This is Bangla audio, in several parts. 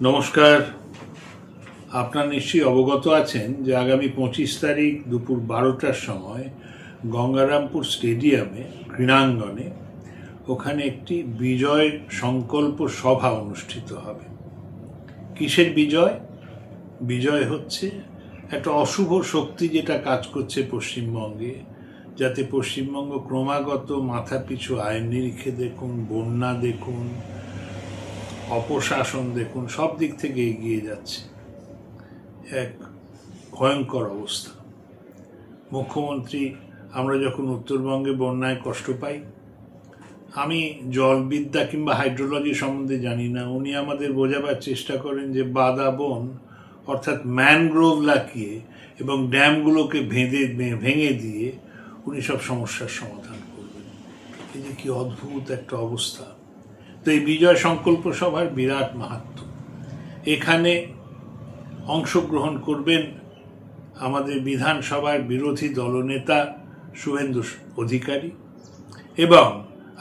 নমস্কার। আপনার নিশ্চয়ই অবগত আছেন যে আগামী 25 তারিখ দুপুর 12টার সময় গঙ্গারামপুর স্টেডিয়ামে ক্রীড়াঙ্গনে ওখানে একটি বিজয় সংকল্প সভা অনুষ্ঠিত হবে। কিসের বিজয়? বিজয় হচ্ছে একটা অশুভ শক্তি যেটা কাজ করছে পশ্চিমবঙ্গে, যাতে পশ্চিমবঙ্গ ক্রমাগত মাথাপিছু আয়ের নিরিখে দেখুন, বন্যা দেখুন, অপশাসন দেখুন, সব দিক থেকে এগিয়ে যাচ্ছে, এক ভয়ঙ্কর অবস্থা। মুখ্যমন্ত্রী, আমরা যখন উত্তরবঙ্গে বন্যায় কষ্ট পাই, আমি জলবিদ্যা কিংবা হাইড্রোলজি সম্বন্ধে জানি না, উনি আমাদের বোঝাবার চেষ্টা করেন যে বাদা বন অর্থাৎ ম্যানগ্রোভ লাগিয়ে এবং ড্যামগুলোকে ভেঙে দিয়ে উনি সব সমস্যার সমাধান করবেন। এই যে কি অদ্ভুত একটা অবস্থা। তো এই বিজয় সংকল্প সভার বিরাট মাহাত্ম্য। এখানে অংশগ্রহণ করবেন আমাদের বিধানসভার বিরোধী দলনেতা শুভেন্দু অধিকারী এবং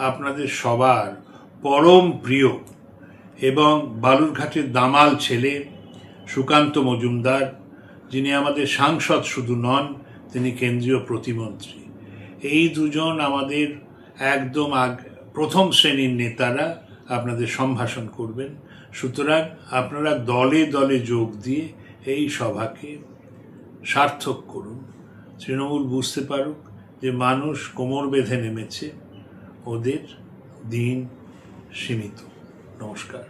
আপনাদের সবার পরম প্রিয় এবং বালুরঘাটের দামাল ছেলে সুকান্ত মজুমদার, যিনি আমাদের সাংসদ শুধু নন, তিনি কেন্দ্রীয় প্রতিমন্ত্রী। এই দুজন আমাদের একদম প্রথম শ্রেণীর নেতারা আপনাদের সম্ভাষণ করবেন। সুতরাং আপনারা দলে দলে যোগ দিয়ে এই সভাকে সার্থক করুন। তৃণমূল বুঝতে পারুক যে মানুষ কোমর বেঁধে নেমেছে, ওদের দিন সীমিত। নমস্কার।